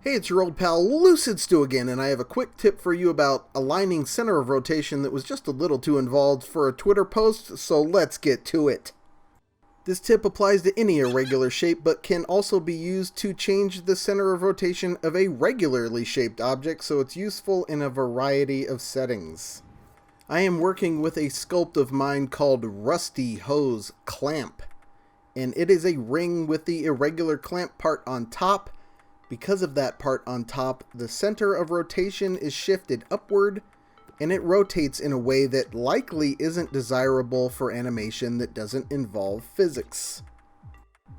Hey, it's your old pal Lucid Stew again, and I have a quick tip for you about aligning center of rotation that was just a little too involved for a Twitter post, so let's get to it. This tip applies to any irregular shape, but can also be used to change the center of rotation of a regularly shaped object, so it's useful in a variety of settings. I am working with a sculpt of mine called Rusty Hose Clamp, and it is a ring with the irregular clamp part on top. Because of that part on top, the center of rotation is shifted upward, and it rotates in a way that likely isn't desirable for animation that doesn't involve physics.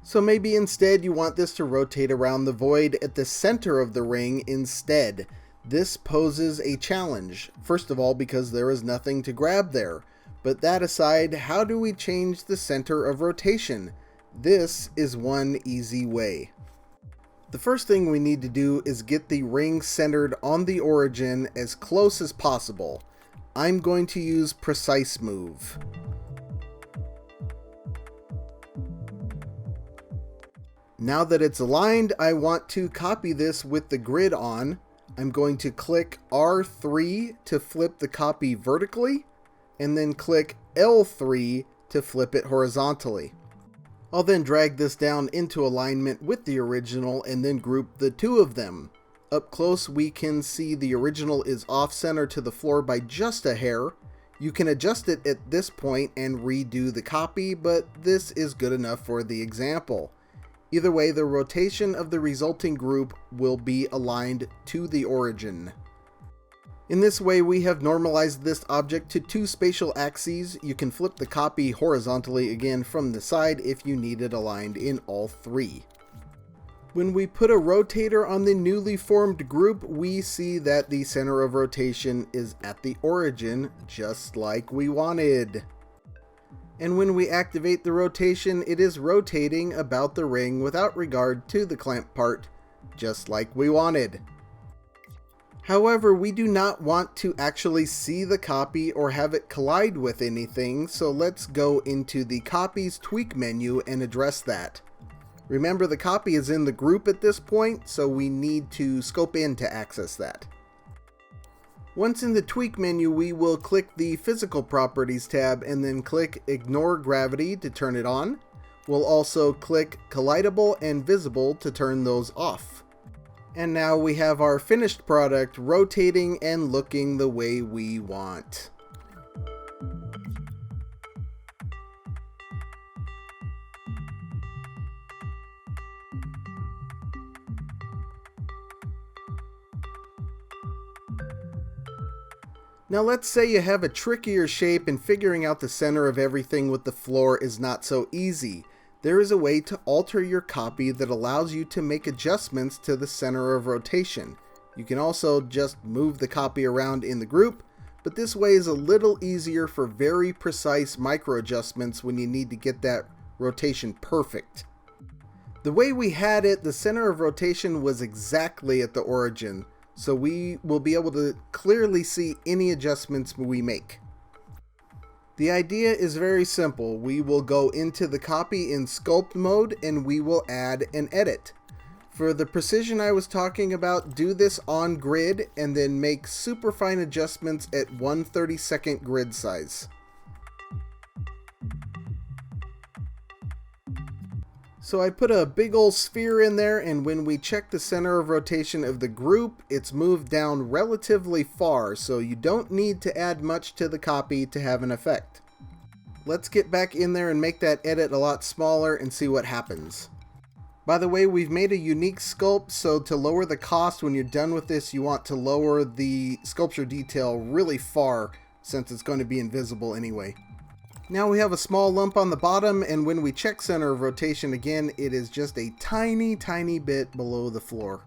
So maybe instead you want this to rotate around the void at the center of the ring instead. This poses a challenge, first of all because there is nothing to grab there. But that aside, how do we change the center of rotation? This is one easy way. The first thing we need to do is get the ring centered on the origin as close as possible. I'm going to use Precise Move. Now that it's aligned, I want to copy this with the grid on. I'm going to click R3 to flip the copy vertically, and then click L3 to flip it horizontally. I'll then drag this down into alignment with the original and then group the two of them. Up close we can see the original is off center to the floor by just a hair. You can adjust it at this point and redo the copy, but this is good enough for the example. Either way, the rotation of the resulting group will be aligned to the origin. In this way, we have normalized this object to two spatial axes. You can flip the copy horizontally again from the side if you need it aligned in all three. When we put a rotator on the newly formed group, we see that the center of rotation is at the origin, just like we wanted. And when we activate the rotation, it is rotating about the ring without regard to the clamp part, just like we wanted. However, we do not want to actually see the copy or have it collide with anything, so let's go into the Copies Tweak menu and address that. Remember, the copy is in the group at this point, so we need to scope in to access that. Once in the Tweak menu, we will click the Physical Properties tab and then click Ignore Gravity to turn it on. We'll also click Collidable and Visible to turn those off. And now we have our finished product rotating and looking the way we want. Now let's say you have a trickier shape and figuring out the center of everything with the floor is not so easy. There is a way to alter your copy that allows you to make adjustments to the center of rotation. You can also just move the copy around in the group, but this way is a little easier for very precise micro adjustments when you need to get that rotation perfect. The way we had it, the center of rotation was exactly at the origin, so we will be able to clearly see any adjustments we make. The idea is very simple. We will go into the copy in sculpt mode and we will add an edit. For the precision I was talking about, do this on grid and then make super fine adjustments at 1/32 grid size. So I put a big old sphere in there, and when we check the center of rotation of the group, it's moved down relatively far, so you don't need to add much to the copy to have an effect. Let's get back in there and make that edit a lot smaller and see what happens. By the way, we've made a unique sculpt, so to lower the cost when you're done with this, you want to lower the sculpture detail really far, since it's going to be invisible anyway. Now we have a small lump on the bottom, and when we check center of rotation again, it is just a tiny bit below the floor.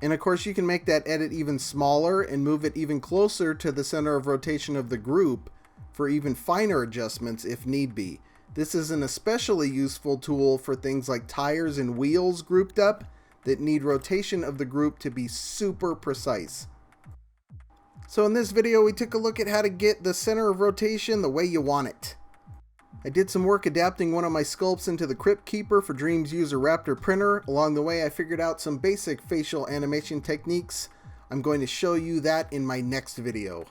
And of course you can make that edit even smaller and move it even closer to the center of rotation of the group for even finer adjustments if need be. This is an especially useful tool for things like tires and wheels grouped up that need rotation of the group to be super precise. So in this video we took a look at how to get the center of rotation the way you want it. I did some work adapting one of my sculpts into the Crypt Keeper for Dreams User Raptor printer. Along the way, I figured out some basic facial animation techniques. I'm going to show you that in my next video.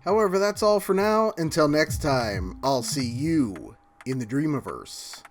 However, that's all for now. Until next time, I'll see you in the Dreamiverse.